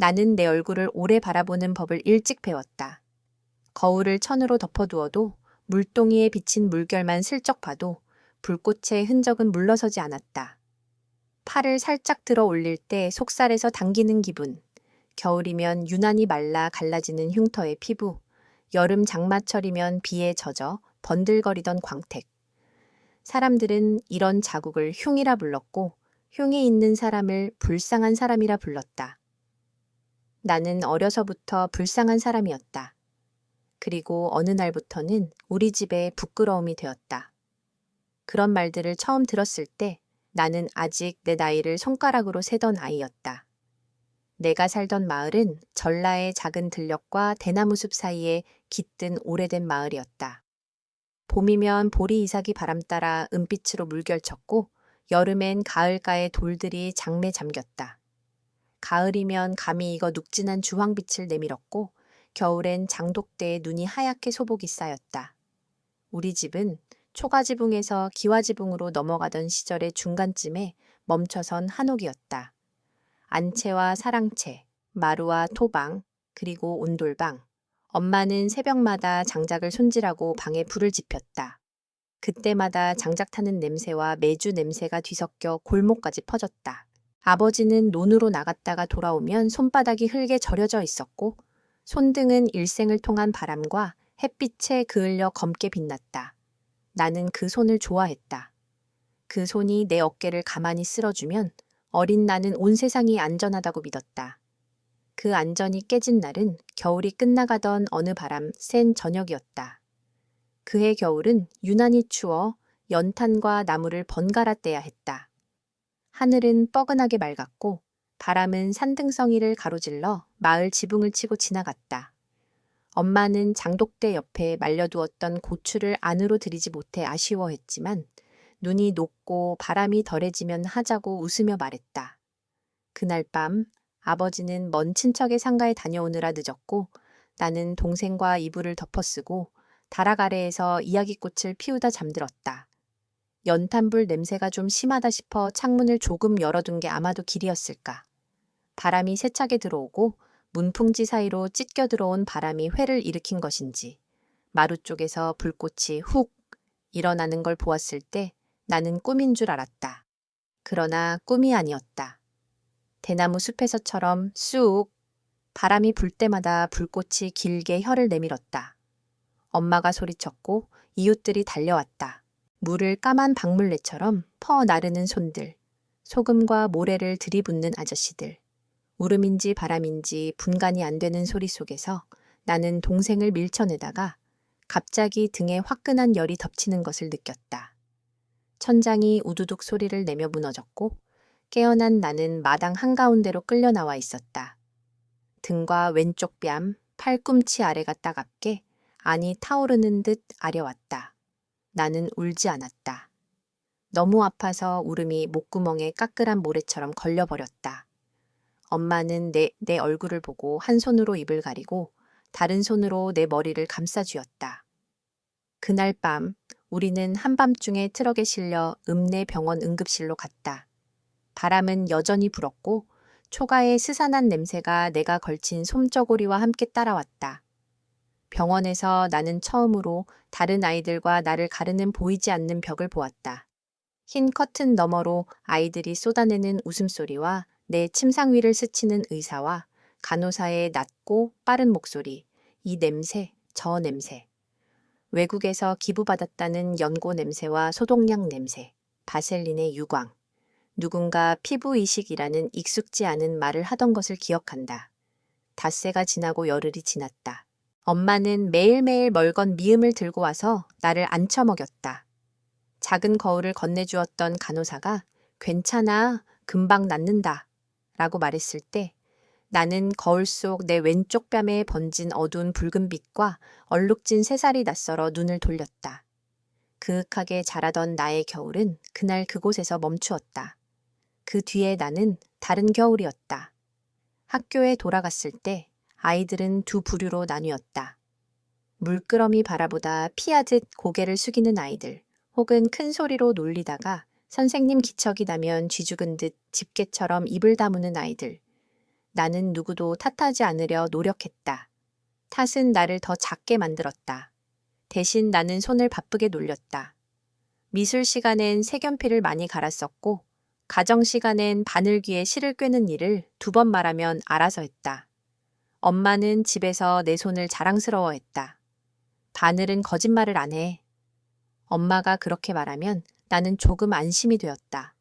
나는 내 얼굴을 오래 바라보는 법을 일찍 배웠다. 거울을 천으로 덮어두어도 물동이에 비친 물결만 슬쩍 봐도 불꽃의 흔적은 물러서지 않았다. 팔을 살짝 들어 올릴 때 속살에서 당기는 기분, 겨울이면 유난히 말라 갈라지는 흉터의 피부, 여름 장마철이면 비에 젖어 번들거리던 광택. 사람들은 이런 자국을 흉이라 불렀고 흉이 있는 사람을 불쌍한 사람이라 불렀다. 나는 어려서부터 불쌍한 사람이었다. 그리고 어느 날부터는 우리 집에 부끄러움이 되었다. 그런 말들을 처음 들었을 때 나는 아직 내 나이를 손가락으로 세던 아이였다. 내가 살던 마을은 전라의 작은 들녘과 대나무 숲 사이에 깃든 오래된 마을이었다. 봄이면 보리 이삭이 바람 따라 은빛으로 물결쳤고 여름엔 가을가의 돌들이 장내 잠겼다. 가을이면 감이 익어 눅진한 주황빛을 내밀었고 겨울엔 장독대에 눈이 하얗게 소복이 쌓였다. 우리 집은 초가지붕에서 기와지붕으로 넘어가던 시절의 중간쯤에 멈춰선 한옥이었다. 안채와 사랑채, 마루와 토방, 그리고 온돌방. 엄마는 새벽마다 장작을 손질하고 방에 불을 지폈다. 그때마다 장작 타는 냄새와 메주 냄새가 뒤섞여 골목까지 퍼졌다. 아버지는 논으로 나갔다가 돌아오면 손바닥이 흙에 절여져 있었고 손등은 일생을 통한 바람과 햇빛에 그을려 검게 빛났다. 나는 그 손을 좋아했다. 그 손이 내 어깨를 가만히 쓸어주면 어린 나는 온 세상이 안전하다고 믿었다. 그 안전이 깨진 날은 겨울이 끝나가던 어느 바람 센 저녁이었다. 그해 겨울은 유난히 추워 연탄과 나무를 번갈아 떼야 했다. 하늘은 뻐근하게 맑았고 바람은 산등성이를 가로질러 마을 지붕을 치고 지나갔다. 엄마는 장독대 옆에 말려두었던 고추를 안으로 들이지 못해 아쉬워했지만 눈이 녹고 바람이 덜해지면 하자고 웃으며 말했다. 그날 밤 아버지는 먼 친척의 상가에 다녀오느라 늦었고 나는 동생과 이불을 덮어쓰고 다락 아래에서 이야기꽃을 피우다 잠들었다. 연탄불 냄새가 좀 심하다 싶어 창문을 조금 열어둔 게 아마도 길이었을까. 바람이 세차게 들어오고 문풍지 사이로 찢겨 들어온 바람이 회를 일으킨 것인지 마루 쪽에서 불꽃이 훅 일어나는 걸 보았을 때 나는 꿈인 줄 알았다. 그러나 꿈이 아니었다. 대나무 숲에서처럼 쑥 바람이 불 때마다 불꽃이 길게 혀를 내밀었다. 엄마가 소리쳤고 이웃들이 달려왔다. 물을 까만 박물래처럼 퍼 나르는 손들, 소금과 모래를 들이붓는 아저씨들, 울음인지 바람인지 분간이 안 되는 소리 속에서 나는 동생을 밀쳐내다가 갑자기 등에 화끈한 열이 덮치는 것을 느꼈다. 천장이 우두둑 소리를 내며 무너졌고 깨어난 나는 마당 한가운데로 끌려 나와 있었다. 등과 왼쪽 뺨, 팔꿈치 아래가 따갑게 안이 타오르는 듯 아려왔다. 나는 울지 않았다. 너무 아파서 울음이 목구멍에 까끌한 모래처럼 걸려버렸다. 엄마는 내 얼굴을 보고 한 손으로 입을 가리고 다른 손으로 내 머리를 감싸쥐었다. 그날 밤 우리는 한밤중에 트럭에 실려 읍내 병원 응급실로 갔다. 바람은 여전히 불었고 초가의 스산한 냄새가 내가 걸친 솜저고리와 함께 따라왔다. 병원에서 나는 처음으로 다른 아이들과 나를 가르는 보이지 않는 벽을 보았다. 흰 커튼 너머로 아이들이 쏟아내는 웃음소리와 내 침상 위를 스치는 의사와 간호사의 낮고 빠른 목소리, 이 냄새, 저 냄새. 외국에서 기부받았다는 연고 냄새와 소독약 냄새, 바셀린의 유광. 누군가 피부 이식이라는 익숙지 않은 말을 하던 것을 기억한다. 닷새가 지나고 열흘이 지났다. 엄마는 매일매일 멀건 미음을 들고 와서 나를 안쳐 먹였다. 작은 거울을 건네주었던 간호사가 괜찮아, 금방 낫는다 라고 말했을 때 나는 거울 속 내 왼쪽 뺨에 번진 어두운 붉은빛과 얼룩진 새살이 낯설어 눈을 돌렸다. 그윽하게 자라던 나의 겨울은 그날 그곳에서 멈추었다. 그 뒤에 나는 다른 겨울이었다. 학교에 돌아갔을 때 아이들은 두 부류로 나뉘었다. 물끄러미 바라보다 피하듯 고개를 숙이는 아이들, 혹은 큰 소리로 놀리다가 선생님 기척이 나면 쥐죽은 듯 집게처럼 입을 다무는 아이들, 나는 누구도 탓하지 않으려 노력했다. 탓은 나를 더 작게 만들었다. 대신 나는 손을 바쁘게 놀렸다. 미술 시간엔 색연필을 많이 갈았었고, 가정 시간엔 바늘귀에 실을 꿰는 일을 2번 말하면 알아서 했다. 엄마는 집에서 내 손을 자랑스러워했다. 바늘은 거짓말을 안 해. 엄마가 그렇게 말하면 나는 조금 안심이 되었다.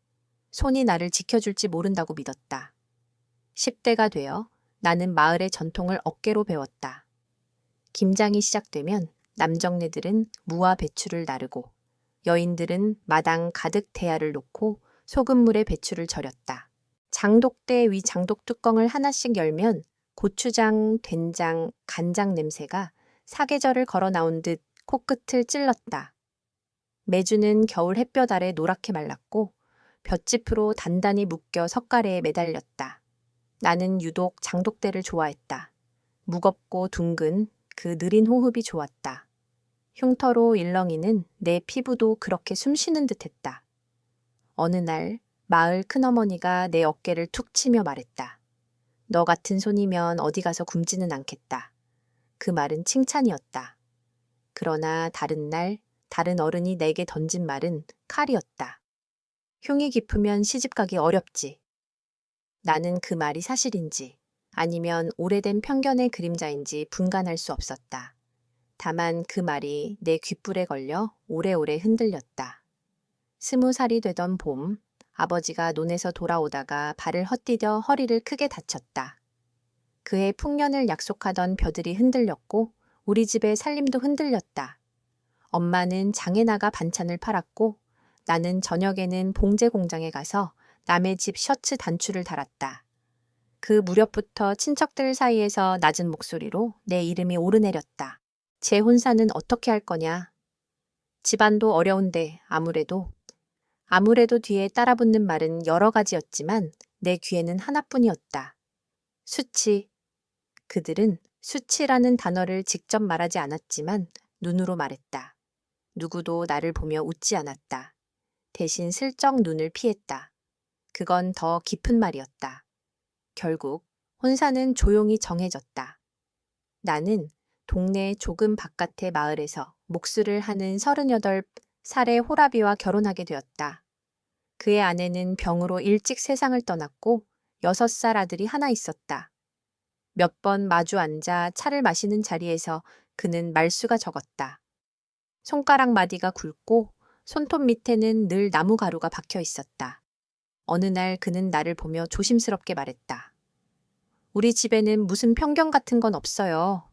손이 나를 지켜줄지 모른다고 믿었다. 10대가 되어 나는 마을의 전통을 어깨로 배웠다. 김장이 시작되면 남정네들은 무와 배추를 나르고 여인들은 마당 가득 대야를 놓고 소금물에 배추를 절였다. 장독대 위 장독 뚜껑을 하나씩 열면 고추장, 된장, 간장 냄새가 사계절을 걸어 나온 듯 코끝을 찔렀다. 메주는 겨울 햇볕 아래 노랗게 말랐고 볏짚으로 단단히 묶여 석가래에 매달렸다. 나는 유독 장독대를 좋아했다. 무겁고 둥근 그 느린 호흡이 좋았다. 흉터로 일렁이는 내 피부도 그렇게 숨쉬는 듯했다. 어느 날 마을 큰어머니가 내 어깨를 툭 치며 말했다. 너 같은 손이면 어디 가서 굶지는 않겠다. 그 말은 칭찬이었다. 그러나 다른 날 다른 어른이 내게 던진 말은 칼이었다. 흉이 깊으면 시집가기 어렵지. 나는 그 말이 사실인지 아니면 오래된 편견의 그림자인지 분간할 수 없었다. 다만 그 말이 내 귓불에 걸려 오래오래 흔들렸다. 20살이 되던 봄, 아버지가 논에서 돌아오다가 발을 헛디뎌 허리를 크게 다쳤다. 그의 풍년을 약속하던 벼들이 흔들렸고 우리 집의 살림도 흔들렸다. 엄마는 장에 나가 반찬을 팔았고 나는 저녁에는 봉제 공장에 가서 남의 집 셔츠 단추를 달았다. 그 무렵부터 친척들 사이에서 낮은 목소리로 내 이름이 오르내렸다. 재혼사는 어떻게 할 거냐? 집안도 어려운데 아무래도 뒤에 따라붙는 말은 여러 가지였지만 내 귀에는 하나뿐이었다. 수치. 그들은 수치라는 단어를 직접 말하지 않았지만 눈으로 말했다. 누구도 나를 보며 웃지 않았다. 대신 슬쩍 눈을 피했다. 그건 더 깊은 말이었다. 결국 혼사는 조용히 정해졌다. 나는 동네 조금 바깥의 마을에서 목수를 하는 38살의 호라비와 결혼하게 되었다. 그의 아내는 병으로 일찍 세상을 떠났고 6살 아들이 하나 있었다. 몇 번 마주 앉아 차를 마시는 자리에서 그는 말수가 적었다. 손가락 마디가 굵고 손톱 밑에는 늘 나무 가루가 박혀 있었다. 어느 날 그는 나를 보며 조심스럽게 말했다. 우리 집에는 무슨 편견 같은 건 없어요.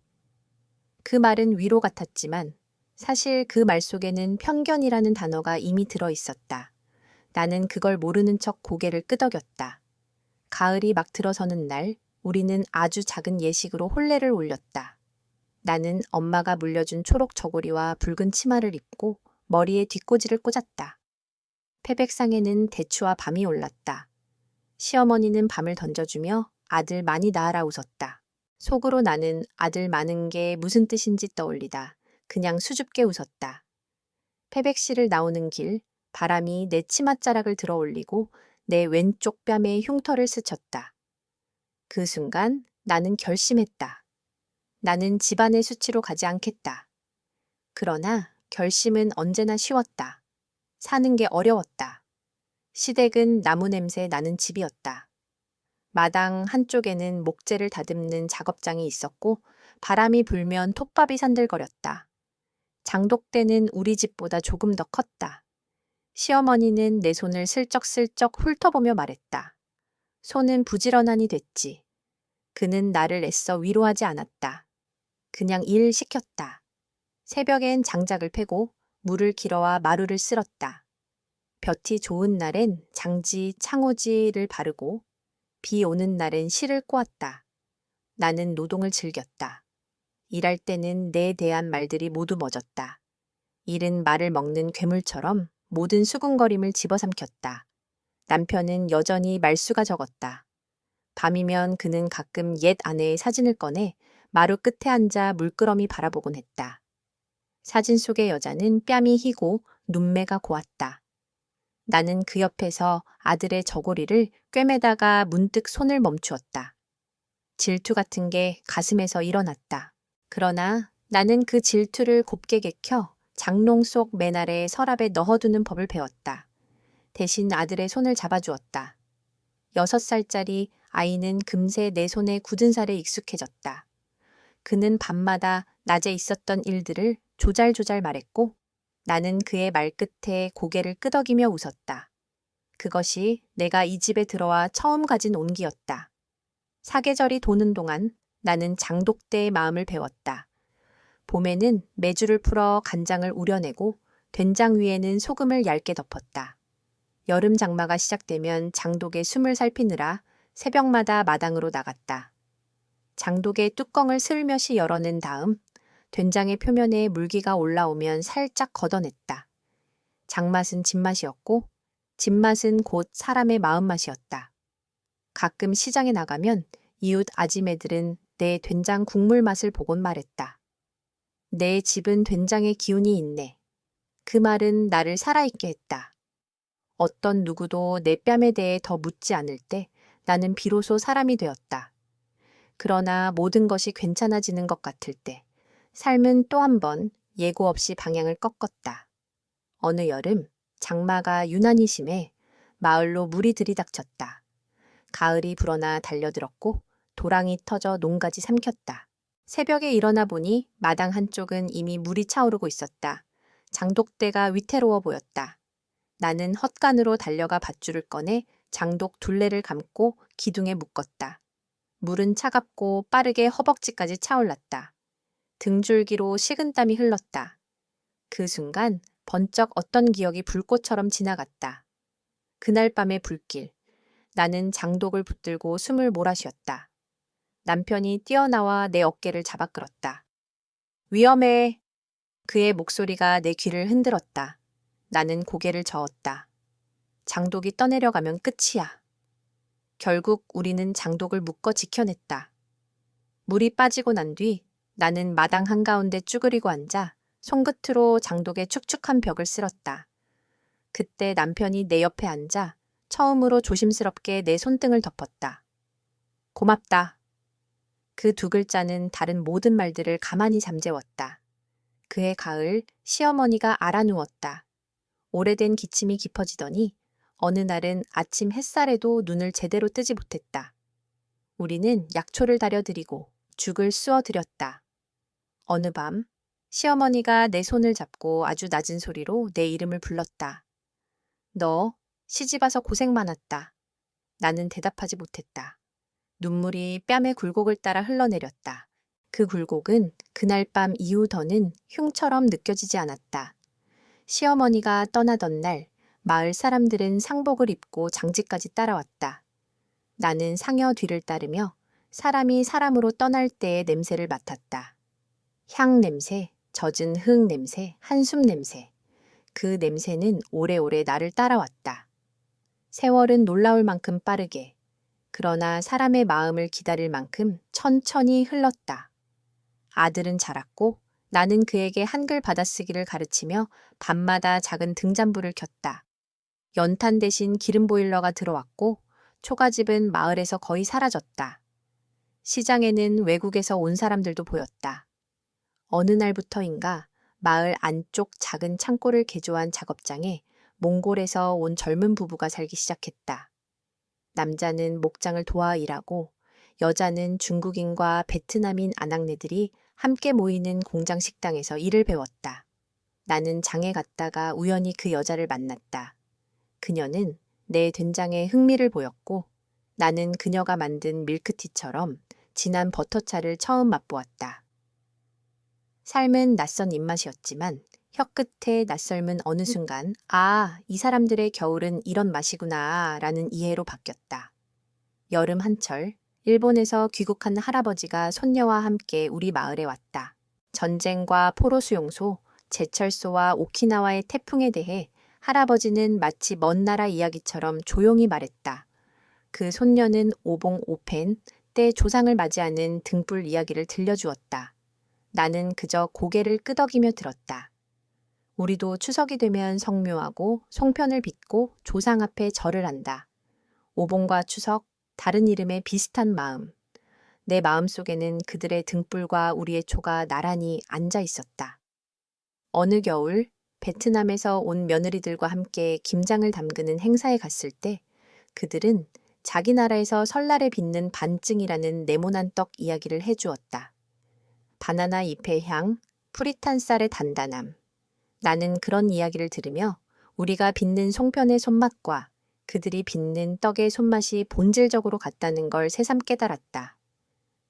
그 말은 위로 같았지만 사실 그 말 속에는 편견이라는 단어가 이미 들어 있었다. 나는 그걸 모르는 척 고개를 끄덕였다. 가을이 막 들어서는 날 우리는 아주 작은 예식으로 혼례를 올렸다. 나는 엄마가 물려준 초록 저고리와 붉은 치마를 입고 머리에 뒷꽂이를 꽂았다. 패백상에는 대추와 밤이 올랐다. 시어머니는 밤을 던져주며 아들 많이 낳아라 웃었다. 속으로 나는 아들 많은 게 무슨 뜻인지 떠올리다 그냥 수줍게 웃었다. 패백실을 나오는 길 바람이 내 치맛자락을 들어 올리고 내 왼쪽 뺨에 흉터를 스쳤다. 그 순간 나는 결심했다. 나는 집안의 수치로 가지 않겠다. 그러나 결심은 언제나 쉬웠다. 사는 게 어려웠다. 시댁은 나무 냄새 나는 집이었다. 마당 한쪽에는 목재를 다듬는 작업장이 있었고 바람이 불면 톱밥이 산들거렸다. 장독대는 우리 집보다 조금 더 컸다. 시어머니는 내 손을 슬쩍슬쩍 훑어보며 말했다. 손은 부지런하니 됐지. 그는 나를 애써 위로하지 않았다. 그냥 일 시켰다. 새벽엔 장작을 패고 물을 길어와 마루를 쓸었다. 볕이 좋은 날엔 장지, 창호지를 바르고 비 오는 날엔 실을 꼬았다. 나는 노동을 즐겼다. 일할 때는 내 대한 말들이 모두 멎었다. 일은 말을 먹는 괴물처럼 모든 수군거림을 집어삼켰다. 남편은 여전히 말수가 적었다. 밤이면 그는 가끔 옛 아내의 사진을 꺼내 마루 끝에 앉아 물끄러미 바라보곤 했다. 사진 속의 여자는 뺨이 희고 눈매가 고왔다. 나는 그 옆에서 아들의 저고리를 꿰매다가 문득 손을 멈추었다. 질투 같은 게 가슴에서 일어났다. 그러나 나는 그 질투를 곱게 개켜 장롱 속 맨 아래 서랍에 넣어두는 법을 배웠다. 대신 아들의 손을 잡아주었다. 6살짜리 아이는 금세 내 손에 굳은 살에 익숙해졌다. 그는 밤마다 낮에 있었던 일들을 조잘조잘 말했고 나는 그의 말끝에 고개를 끄덕이며 웃었다. 그것이 내가 이 집에 들어와 처음 가진 온기였다. 사계절이 도는 동안 나는 장독대의 마음을 배웠다. 봄에는 메주를 풀어 간장을 우려내고 된장 위에는 소금을 얇게 덮었다. 여름 장마가 시작되면 장독의 숨을 살피느라 새벽마다 마당으로 나갔다. 장독의 뚜껑을 슬며시 열어낸 다음 된장의 표면에 물기가 올라오면 살짝 걷어냈다. 장맛은 집맛이었고 집맛은 곧 사람의 마음맛이었다. 가끔 시장에 나가면 이웃 아지매들은 내 된장 국물 맛을 보곤 말했다. 내 집은 된장의 기운이 있네. 그 말은 나를 살아있게 했다. 어떤 누구도 내 뺨에 대해 더 묻지 않을 때 나는 비로소 사람이 되었다. 그러나 모든 것이 괜찮아지는 것 같을 때 삶은 또 한 번 예고 없이 방향을 꺾었다. 어느 여름 장마가 유난히 심해 마을로 물이 들이닥쳤다. 가을이 불어나 달려들었고 도랑이 터져 농가지 삼켰다. 새벽에 일어나 보니 마당 한쪽은 이미 물이 차오르고 있었다. 장독대가 위태로워 보였다. 나는 헛간으로 달려가 밧줄을 꺼내 장독 둘레를 감고 기둥에 묶었다. 물은 차갑고 빠르게 허벅지까지 차올랐다. 등줄기로 식은땀이 흘렀다. 그 순간 번쩍 어떤 기억이 불꽃처럼 지나갔다. 그날 밤의 불길. 나는 장독을 붙들고 숨을 몰아쉬었다. 남편이 뛰어나와 내 어깨를 잡아 끌었다. 위험해. 그의 목소리가 내 귀를 흔들었다. 나는 고개를 저었다. 장독이 떠내려가면 끝이야. 결국 우리는 장독을 묶어 지켜냈다. 물이 빠지고 난 뒤 나는 마당 한가운데 쭈그리고 앉아 손끝으로 장독의 축축한 벽을 쓸었다. 그때 남편이 내 옆에 앉아 처음으로 조심스럽게 내 손등을 덮었다. 고맙다. 그 두 글자는 다른 모든 말들을 가만히 잠재웠다. 그해 가을 시어머니가 알아누웠다. 오래된 기침이 깊어지더니 어느 날은 아침 햇살에도 눈을 제대로 뜨지 못했다. 우리는 약초를 다려드리고 죽을 쑤어드렸다. 어느 밤 시어머니가 내 손을 잡고 아주 낮은 소리로 내 이름을 불렀다. 너 시집와서 고생 많았다. 나는 대답하지 못했다. 눈물이 뺨의 굴곡을 따라 흘러내렸다. 그 굴곡은 그날 밤 이후 더는 흉처럼 느껴지지 않았다. 시어머니가 떠나던 날 마을 사람들은 상복을 입고 장지까지 따라왔다. 나는 상여 뒤를 따르며 사람이 사람으로 떠날 때의 냄새를 맡았다. 향 냄새, 젖은 흙 냄새, 한숨 냄새. 그 냄새는 오래오래 나를 따라왔다. 세월은 놀라울 만큼 빠르게, 그러나 사람의 마음을 기다릴 만큼 천천히 흘렀다. 아들은 자랐고 나는 그에게 한글 받아쓰기를 가르치며 밤마다 작은 등잔불을 켰다. 연탄 대신 기름 보일러가 들어왔고 초가집은 마을에서 거의 사라졌다. 시장에는 외국에서 온 사람들도 보였다. 어느 날부터인가 마을 안쪽 작은 창고를 개조한 작업장에 몽골에서 온 젊은 부부가 살기 시작했다. 남자는 목장을 도와 일하고 여자는 중국인과 베트남인 아낙네들이 함께 모이는 공장 식당에서 일을 배웠다. 나는 장에 갔다가 우연히 그 여자를 만났다. 그녀는 내 된장에 흥미를 보였고 나는 그녀가 만든 밀크티처럼 진한 버터차를 처음 맛보았다. 삶은 낯선 입맛이었지만 혀끝에 낯설은 어느 순간 아, 이 사람들의 겨울은 이런 맛이구나 라는 이해로 바뀌었다. 여름 한철 일본에서 귀국한 할아버지가 손녀와 함께 우리 마을에 왔다. 전쟁과 포로 수용소, 제철소와 오키나와의 태풍에 대해 할아버지는 마치 먼 나라 이야기처럼 조용히 말했다. 그 손녀는 오봉오펜 때 조상을 맞이하는 등불 이야기를 들려주었다. 나는 그저 고개를 끄덕이며 들었다. 우리도 추석이 되면 성묘하고 송편을 빚고 조상 앞에 절을 한다. 오봉과 추석, 다른 이름의 비슷한 마음. 내 마음속에는 그들의 등불과 우리의 초가 나란히 앉아 있었다. 어느 겨울 베트남에서 온 며느리들과 함께 김장을 담그는 행사에 갔을 때 그들은 자기 나라에서 설날에 빚는 반증이라는 네모난 떡 이야기를 해주었다. 바나나 잎의 향, 프리탄 쌀의 단단함. 나는 그런 이야기를 들으며 우리가 빚는 송편의 손맛과 그들이 빚는 떡의 손맛이 본질적으로 같다는 걸 새삼 깨달았다.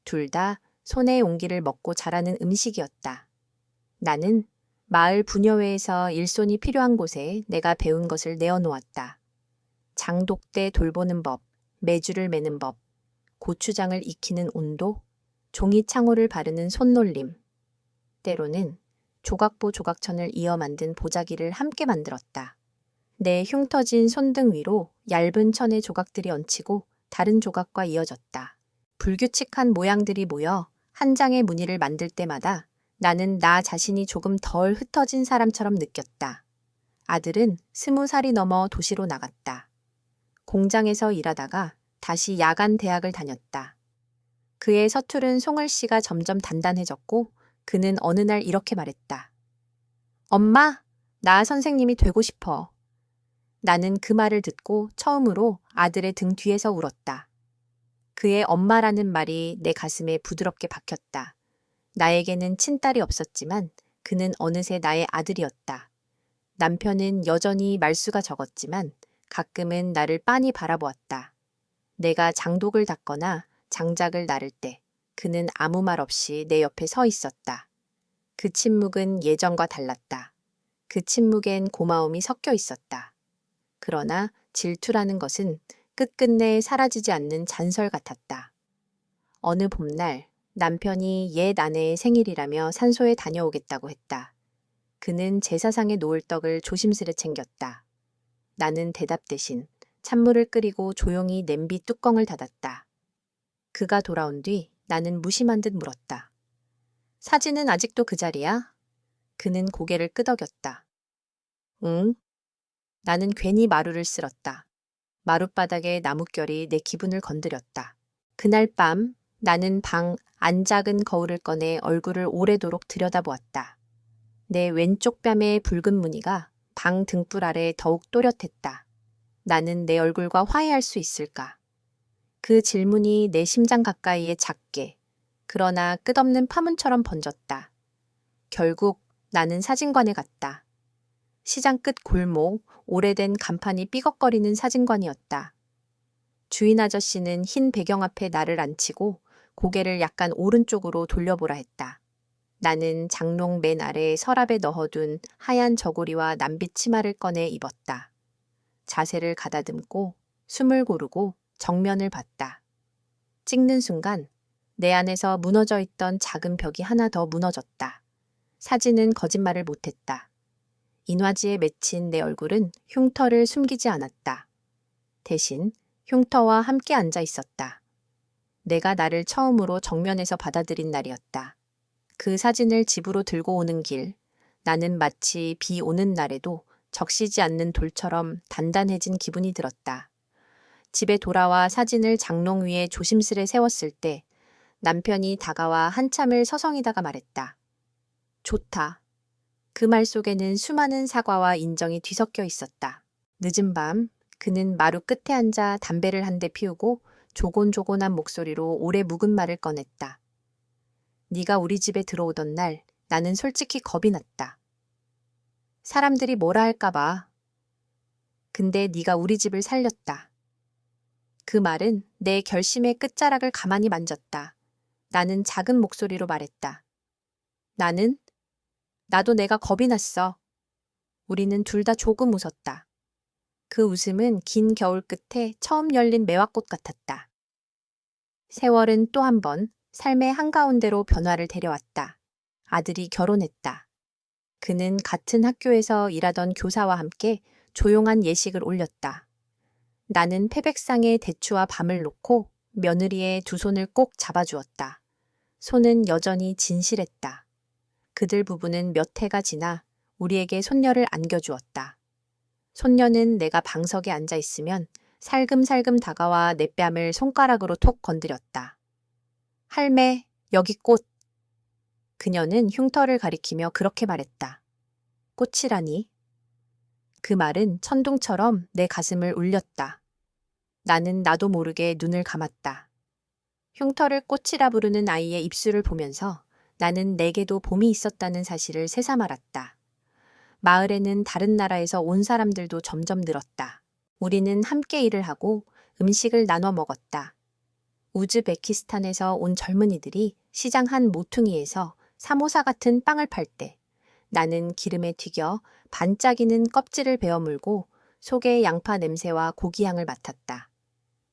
둘 다 손의 온기를 먹고 자라는 음식이었다. 나는 마을 부녀회에서 일손이 필요한 곳에 내가 배운 것을 내어놓았다. 장독대 돌보는 법, 매주를 매는 법, 고추장을 익히는 온도, 종이 창호를 바르는 손놀림. 때로는 조각보 조각천을 이어 만든 보자기를 함께 만들었다. 내 흉터진 손등 위로 얇은 천의 조각들이 얹히고 다른 조각과 이어졌다. 불규칙한 모양들이 모여 한 장의 무늬를 만들 때마다 나는 나 자신이 조금 덜 흩어진 사람처럼 느꼈다. 아들은 20살이 넘어 도시로 나갔다. 공장에서 일하다가 다시 야간 대학을 다녔다. 그의 서투른 송을씨가 점점 단단해졌고 그는 어느 날 이렇게 말했다. 엄마, 나 선생님이 되고 싶어. 나는 그 말을 듣고 처음으로 아들의 등 뒤에서 울었다. 그의 엄마라는 말이 내 가슴에 부드럽게 박혔다. 나에게는 친딸이 없었지만 그는 어느새 나의 아들이었다. 남편은 여전히 말수가 적었지만 가끔은 나를 빤히 바라보았다. 내가 장독을 닦거나 장작을 나를 때 그는 아무 말 없이 내 옆에 서 있었다. 그 침묵은 예전과 달랐다. 그 침묵엔 고마움이 섞여 있었다. 그러나 질투라는 것은 끝끝내 사라지지 않는 잔설 같았다. 어느 봄날 남편이 옛 아내의 생일이라며 산소에 다녀오겠다고 했다. 그는 제사상에 놓을 떡을 조심스레 챙겼다. 나는 대답 대신 찬물을 끓이고 조용히 냄비 뚜껑을 닫았다. 그가 돌아온 뒤 나는 무심한 듯 물었다. 사진은 아직도 그 자리야? 그는 고개를 끄덕였다. 응? 나는 괜히 마루를 쓸었다. 마룻바닥의 나뭇결이 내 기분을 건드렸다. 그날 밤 나는 방 안 작은 거울을 꺼내 얼굴을 오래도록 들여다보았다. 내 왼쪽 뺨의 붉은 무늬가 방 등불 아래 더욱 또렷했다. 나는 내 얼굴과 화해할 수 있을까? 그 질문이 내 심장 가까이에 작게, 그러나 끝없는 파문처럼 번졌다. 결국 나는 사진관에 갔다. 시장 끝 골목, 오래된 간판이 삐걱거리는 사진관이었다. 주인 아저씨는 흰 배경 앞에 나를 앉히고 고개를 약간 오른쪽으로 돌려보라 했다. 나는 장롱 맨 아래 서랍에 넣어둔 하얀 저고리와 남빛 치마를 꺼내 입었다. 자세를 가다듬고 숨을 고르고 정면을 봤다. 찍는 순간 내 안에서 무너져 있던 작은 벽이 하나 더 무너졌다. 사진은 거짓말을 못했다. 인화지에 맺힌 내 얼굴은 흉터를 숨기지 않았다. 대신 흉터와 함께 앉아 있었다. 내가 나를 처음으로 정면에서 받아들인 날이었다. 그 사진을 집으로 들고 오는 길, 나는 마치 비 오는 날에도 적시지 않는 돌처럼 단단해진 기분이 들었다. 집에 돌아와 사진을 장롱 위에 조심스레 세웠을 때 남편이 다가와 한참을 서성이다가 말했다. 좋다. 그 말 속에는 수많은 사과와 인정이 뒤섞여 있었다. 늦은 밤 그는 마루 끝에 앉아 담배를 한 대 피우고 조곤조곤한 목소리로 오래 묵은 말을 꺼냈다. 네가 우리 집에 들어오던 날 나는 솔직히 겁이 났다. 사람들이 뭐라 할까 봐. 근데 네가 우리 집을 살렸다. 그 말은 내 결심의 끝자락을 가만히 만졌다. 나는 작은 목소리로 말했다. 나도 내가 겁이 났어. 우리는 둘 다 조금 웃었다. 그 웃음은 긴 겨울 끝에 처음 열린 매화꽃 같았다. 세월은 또 한 번 삶의 한가운데로 변화를 데려왔다. 아들이 결혼했다. 그는 같은 학교에서 일하던 교사와 함께 조용한 예식을 올렸다. 나는 패백상에 대추와 밤을 놓고 며느리의 두 손을 꼭 잡아주었다. 손은 여전히 진실했다. 그들 부부는 몇 해가 지나 우리에게 손녀를 안겨주었다. 손녀는 내가 방석에 앉아 있으면 살금살금 다가와 내 뺨을 손가락으로 톡 건드렸다. 할매, 여기 꽃. 그녀는 흉터를 가리키며 그렇게 말했다. 꽃이라니? 그 말은 천둥처럼 내 가슴을 울렸다. 나는 나도 모르게 눈을 감았다. 흉터를 꽃이라 부르는 아이의 입술을 보면서 나는 내게도 봄이 있었다는 사실을 새삼 알았다. 마을에는 다른 나라에서 온 사람들도 점점 늘었다. 우리는 함께 일을 하고 음식을 나눠 먹었다. 우즈베키스탄에서 온 젊은이들이 시장 한 모퉁이에서 사모사 같은 빵을 팔 때 나는 기름에 튀겨 반짝이는 껍질을 베어 물고 속에 양파 냄새와 고기 향을 맡았다.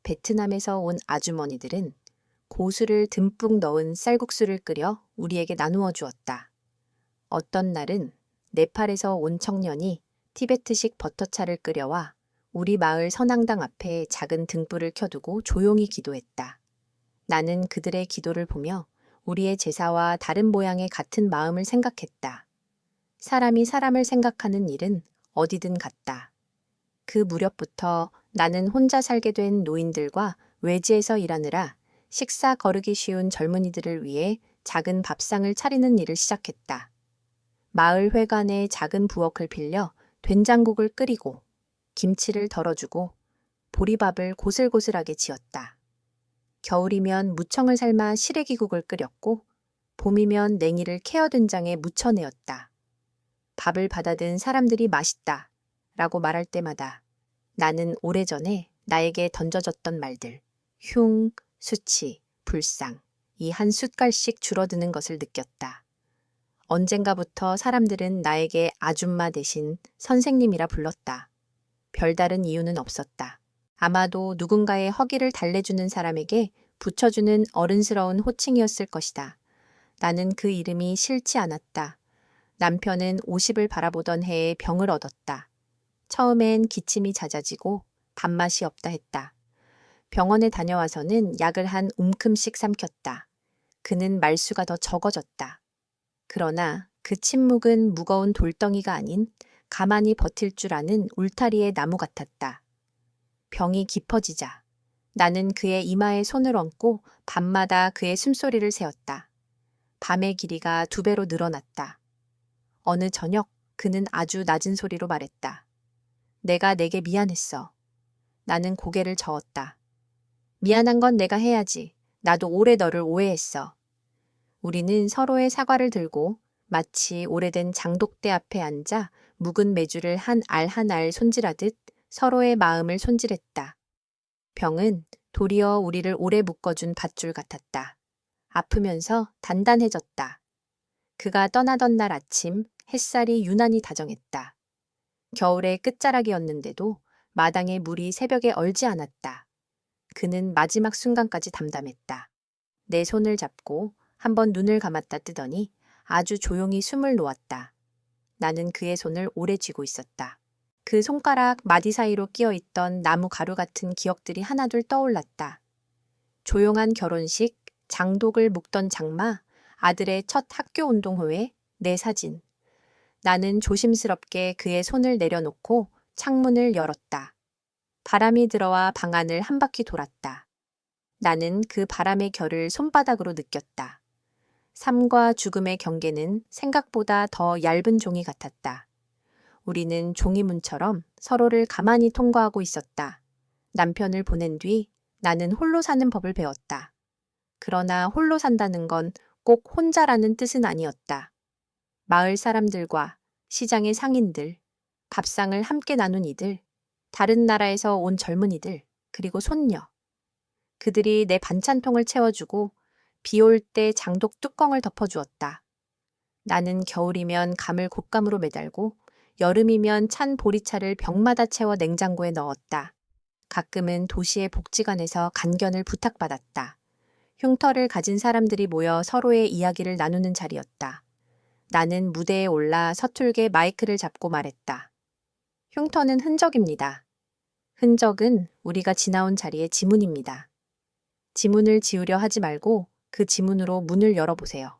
베트남에서 온 아주머니들은 고수를 듬뿍 넣은 쌀국수를 끓여 우리에게 나누어 주었다. 어떤 날은 네팔에서 온 청년이 티베트식 버터차를 끓여와 우리 마을 선앙당 앞에 작은 등불을 켜두고 조용히 기도했다. 나는 그들의 기도를 보며 우리의 제사와 다른 모양의 같은 마음을 생각했다. 사람이 사람을 생각하는 일은 어디든 같다. 그 무렵부터 나는 혼자 살게 된 노인들과 외지에서 일하느라 식사 거르기 쉬운 젊은이들을 위해 작은 밥상을 차리는 일을 시작했다. 마을 회관에 작은 부엌을 빌려 된장국을 끓이고 김치를 덜어주고 보리밥을 고슬고슬하게 지었다. 겨울이면 무청을 삶아 시래기국을 끓였고 봄이면 냉이를 케어 된장에 무쳐내었다. 밥을 받아든 사람들이 맛있다 라고 말할 때마다 나는 오래전에 나에게 던져졌던 말들, 흉, 수치, 불상, 이 한 숟갈씩 줄어드는 것을 느꼈다. 언젠가부터 사람들은 나에게 아줌마 대신 선생님이라 불렀다. 별다른 이유는 없었다. 아마도 누군가의 허기를 달래주는 사람에게 붙여주는 어른스러운 호칭이었을 것이다. 나는 그 이름이 싫지 않았다. 남편은 50을 바라보던 해에 병을 얻었다. 처음엔 기침이 잦아지고 밥맛이 없다 했다. 병원에 다녀와서는 약을 한 움큼씩 삼켰다. 그는 말수가 더 적어졌다. 그러나 그 침묵은 무거운 돌덩이가 아닌 가만히 버틸 줄 아는 울타리의 나무 같았다. 병이 깊어지자 나는 그의 이마에 손을 얹고 밤마다 그의 숨소리를 세었다. 밤의 길이가 2배로 늘어났다. 어느 저녁 그는 아주 낮은 소리로 말했다. 내가 내게 미안했어. 나는 고개를 저었다. 미안한 건 내가 해야지. 나도 오래 너를 오해했어. 우리는 서로의 사과를 들고 마치 오래된 장독대 앞에 앉아 묵은 메주를 한 알 한 알 손질하듯 서로의 마음을 손질했다. 병은 도리어 우리를 오래 묶어준 밧줄 같았다. 아프면서 단단해졌다. 그가 떠나던 날 아침 햇살이 유난히 다정했다. 겨울의 끝자락이었는데도 마당에 물이 새벽에 얼지 않았다. 그는 마지막 순간까지 담담했다. 내 손을 잡고 한번 눈을 감았다 뜨더니 아주 조용히 숨을 놓았다. 나는 그의 손을 오래 쥐고 있었다. 그 손가락 마디 사이로 끼어있던 나무 가루 같은 기억들이 하나둘 떠올랐다. 조용한 결혼식, 장독을 묶던 장마, 아들의 첫 학교 운동회에 내 사진. 나는 조심스럽게 그의 손을 내려놓고 창문을 열었다. 바람이 들어와 방 안을 한 바퀴 돌았다. 나는 그 바람의 결을 손바닥으로 느꼈다. 삶과 죽음의 경계는 생각보다 더 얇은 종이 같았다. 우리는 종이문처럼 서로를 가만히 통과하고 있었다. 남편을 보낸 뒤 나는 홀로 사는 법을 배웠다. 그러나 홀로 산다는 건 꼭 혼자라는 뜻은 아니었다. 마을 사람들과 시장의 상인들, 밥상을 함께 나눈 이들, 다른 나라에서 온 젊은이들, 그리고 손녀. 그들이 내 반찬통을 채워주고 비 올 때 장독 뚜껑을 덮어주었다. 나는 겨울이면 감을 곶감으로 매달고 여름이면 찬 보리차를 병마다 채워 냉장고에 넣었다. 가끔은 도시의 복지관에서 간견을 부탁받았다. 흉터를 가진 사람들이 모여 서로의 이야기를 나누는 자리였다. 나는 무대에 올라 서툴게 마이크를 잡고 말했다. 흉터는 흔적입니다. 흔적은 우리가 지나온 자리의 지문입니다. 지문을 지우려 하지 말고 그 지문으로 문을 열어보세요.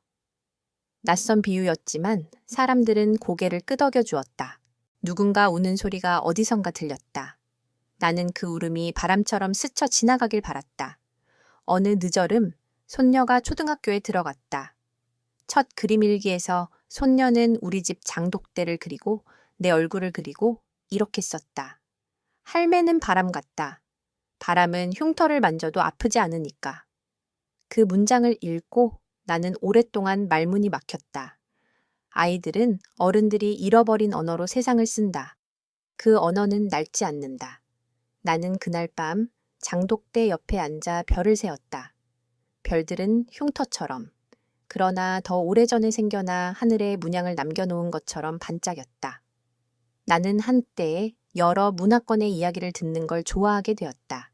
낯선 비유였지만 사람들은 고개를 끄덕여 주었다. 누군가 우는 소리가 어디선가 들렸다. 나는 그 울음이 바람처럼 스쳐 지나가길 바랐다. 어느 늦얼음 손녀가 초등학교에 들어갔다. 첫 그림 일기에서 손녀는 우리 집 장독대를 그리고 내 얼굴을 그리고 이렇게 썼다. 할매는 바람 같다. 바람은 흉터를 만져도 아프지 않으니까. 그 문장을 읽고 나는 오랫동안 말문이 막혔다. 아이들은 어른들이 잃어버린 언어로 세상을 쓴다. 그 언어는 낡지 않는다. 나는 그날 밤 장독대 옆에 앉아 별을 세었다. 별들은 흉터처럼, 그러나 더 오래전에 생겨나 하늘에 문양을 남겨놓은 것처럼 반짝였다. 나는 한때 여러 문화권의 이야기를 듣는 걸 좋아하게 되었다.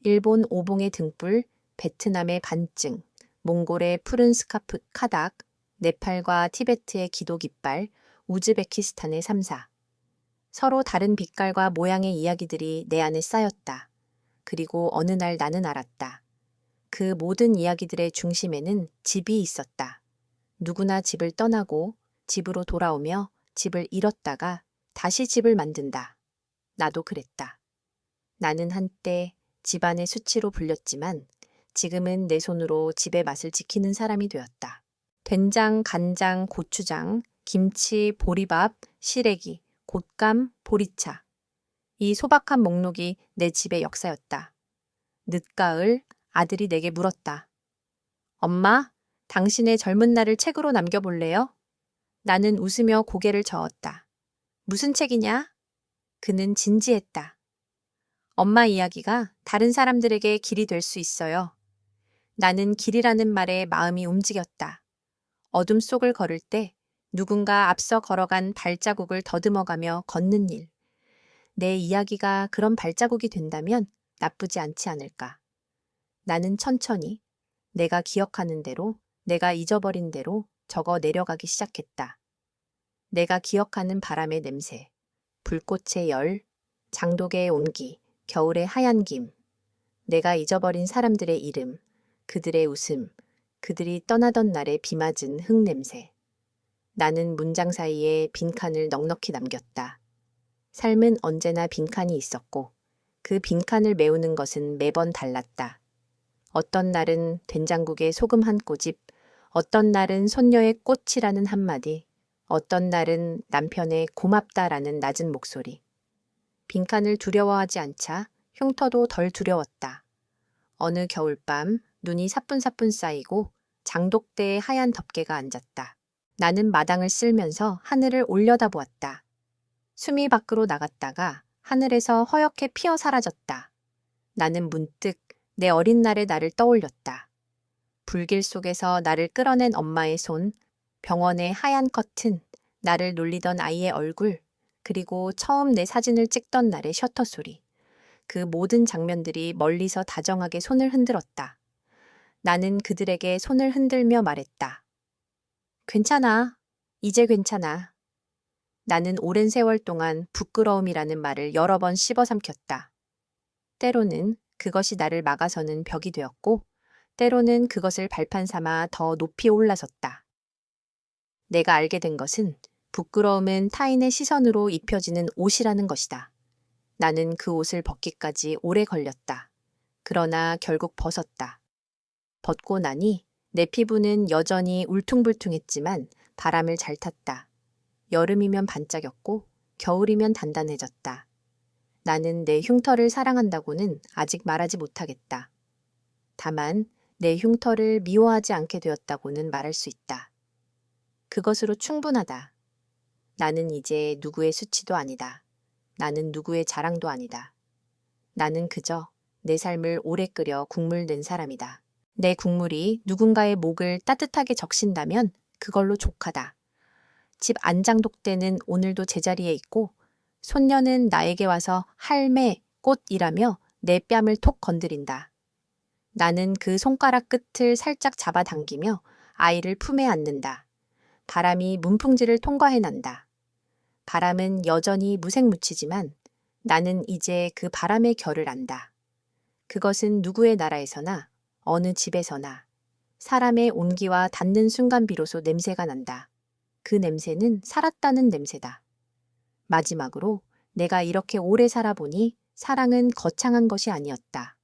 일본 오봉의 등불, 베트남의 반증, 몽골의 푸른 스카프 카닥, 네팔과 티베트의 기도 깃발, 우즈베키스탄의 삼사. 서로 다른 빛깔과 모양의 이야기들이 내 안에 쌓였다. 그리고 어느 날 나는 알았다. 그 모든 이야기들의 중심에는 집이 있었다. 누구나 집을 떠나고 집으로 돌아오며 집을 잃었다가 다시 집을 만든다. 나도 그랬다. 나는 한때 집안의 수치로 불렸지만 지금은 내 손으로 집의 맛을 지키는 사람이 되었다. 된장, 간장, 고추장, 김치, 보리밥, 시래기, 곶감, 보리차. 이 소박한 목록이 내 집의 역사였다. 늦가을 아들이 내게 물었다. 엄마, 당신의 젊은 날을 책으로 남겨볼래요? 나는 웃으며 고개를 저었다. 무슨 책이냐? 그는 진지했다. 엄마 이야기가 다른 사람들에게 길이 될 수 있어요. 나는 길이라는 말에 마음이 움직였다. 어둠 속을 걸을 때 누군가 앞서 걸어간 발자국을 더듬어가며 걷는 일. 내 이야기가 그런 발자국이 된다면 나쁘지 않지 않을까. 나는 천천히 내가 기억하는 대로, 내가 잊어버린 대로 적어 내려가기 시작했다. 내가 기억하는 바람의 냄새, 불꽃의 열, 장독의 온기, 겨울의 하얀 김, 내가 잊어버린 사람들의 이름, 그들의 웃음, 그들이 떠나던 날의 비 맞은 흙 냄새. 나는 문장 사이에 빈칸을 넉넉히 남겼다. 삶은 언제나 빈칸이 있었고 그 빈칸을 메우는 것은 매번 달랐다. 어떤 날은 된장국에 소금 한 꼬집, 어떤 날은 손녀의 꽃이라는 한마디, 어떤 날은 남편의 고맙다라는 낮은 목소리. 빈칸을 두려워하지 않자 흉터도 덜 두려웠다. 어느 겨울밤 눈이 사뿐사뿐 쌓이고 장독대에 하얀 덮개가 앉았다. 나는 마당을 쓸면서 하늘을 올려다보았다. 숨이 밖으로 나갔다가 하늘에서 허옇게 피어 사라졌다. 나는 문득 내 어린 날의 나를 떠올렸다. 불길 속에서 나를 끌어낸 엄마의 손, 병원의 하얀 커튼, 나를 놀리던 아이의 얼굴, 그리고 처음 내 사진을 찍던 날의 셔터 소리. 그 모든 장면들이 멀리서 다정하게 손을 흔들었다. 나는 그들에게 손을 흔들며 말했다. 괜찮아. 이제 괜찮아. 나는 오랜 세월 동안 부끄러움이라는 말을 여러 번 씹어삼켰다. 때로는 그것이 나를 막아서는 벽이 되었고, 때로는 그것을 발판 삼아 더 높이 올라섰다. 내가 알게 된 것은 부끄러움은 타인의 시선으로 입혀지는 옷이라는 것이다. 나는 그 옷을 벗기까지 오래 걸렸다. 그러나 결국 벗었다. 벗고 나니 내 피부는 여전히 울퉁불퉁했지만 바람을 잘 탔다. 여름이면 반짝였고 겨울이면 단단해졌다. 나는 내 흉터를 사랑한다고는 아직 말하지 못하겠다. 다만 내 흉터를 미워하지 않게 되었다고는 말할 수 있다. 그것으로 충분하다. 나는 이제 누구의 수치도 아니다. 나는 누구의 자랑도 아니다. 나는 그저 내 삶을 오래 끓여 국물 낸 사람이다. 내 국물이 누군가의 목을 따뜻하게 적신다면 그걸로 족하다. 집 안장독대는 오늘도 제자리에 있고 손녀는 나에게 와서 할매, 꽃이라며 내 뺨을 톡 건드린다. 나는 그 손가락 끝을 살짝 잡아당기며 아이를 품에 안는다. 바람이 문풍지를 통과해 난다. 바람은 여전히 무색무취지만 나는 이제 그 바람의 결을 안다. 그것은 누구의 나라에서나 어느 집에서나 사람의 온기와 닿는 순간 비로소 냄새가 난다. 그 냄새는 살았다는 냄새다. 마지막으로 내가 이렇게 오래 살아보니 사랑은 거창한 것이 아니었다.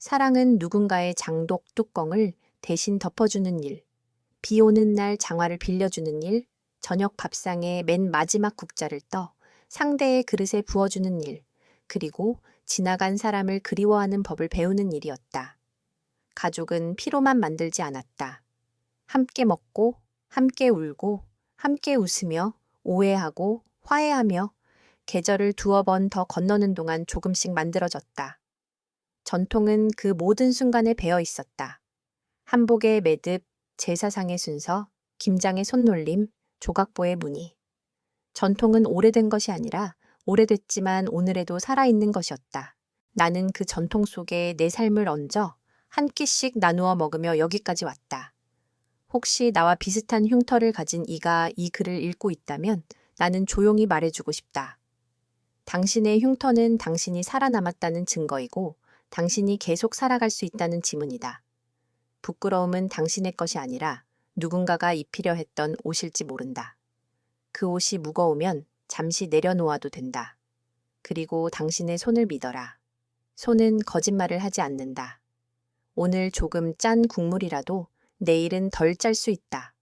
사랑은 누군가의 장독 뚜껑을 대신 덮어주는 일, 비 오는 날 장화를 빌려주는 일, 저녁 밥상에 맨 마지막 국자를 떠 상대의 그릇에 부어주는 일, 그리고 지나간 사람을 그리워하는 법을 배우는 일이었다. 가족은 피로만 만들지 않았다. 함께 먹고, 함께 울고, 함께 웃으며, 오해하고, 화해하며, 계절을 두어 번 더 건너는 동안 조금씩 만들어졌다. 전통은 그 모든 순간에 배어 있었다. 한복의 매듭, 제사상의 순서, 김장의 손놀림, 조각보의 무늬. 전통은 오래된 것이 아니라 오래됐지만 오늘에도 살아있는 것이었다. 나는 그 전통 속에 내 삶을 얹어 한 끼씩 나누어 먹으며 여기까지 왔다. 혹시 나와 비슷한 흉터를 가진 이가 이 글을 읽고 있다면 나는 조용히 말해주고 싶다. 당신의 흉터는 당신이 살아남았다는 증거이고 당신이 계속 살아갈 수 있다는 지문이다. 부끄러움은 당신의 것이 아니라 누군가가 입히려 했던 옷일지 모른다. 그 옷이 무거우면 잠시 내려놓아도 된다. 그리고 당신의 손을 믿어라. 손은 거짓말을 하지 않는다. 오늘 조금 짠 국물이라도 내일은 덜 짤 수 있다.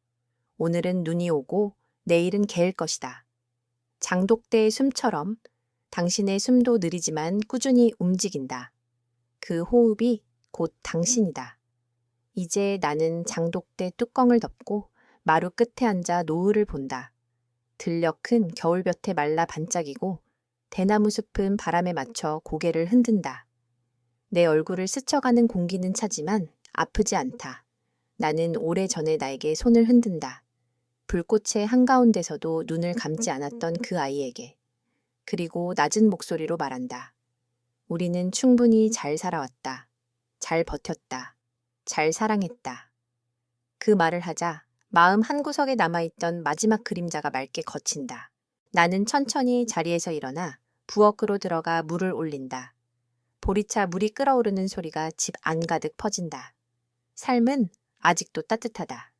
오늘은 눈이 오고 내일은 개일 것이다. 장독대의 숨처럼 당신의 숨도 느리지만 꾸준히 움직인다. 그 호흡이 곧 당신이다. 이제 나는 장독대 뚜껑을 덮고 마루 끝에 앉아 노을을 본다. 들녘 큰 겨울볕에 말라 반짝이고 대나무 숲은 바람에 맞춰 고개를 흔든다. 내 얼굴을 스쳐가는 공기는 차지만 아프지 않다. 나는 오래전에 나에게 손을 흔든다. 불꽃의 한가운데서도 눈을 감지 않았던 그 아이에게. 그리고 낮은 목소리로 말한다. 우리는 충분히 잘 살아왔다. 잘 버텼다. 잘 사랑했다. 그 말을 하자 마음 한구석에 남아있던 마지막 그림자가 맑게 걷힌다. 나는 천천히 자리에서 일어나 부엌으로 들어가 물을 올린다. 보리차 물이 끓어오르는 소리가 집 안가득 퍼진다. 삶은 아직도 따뜻하다.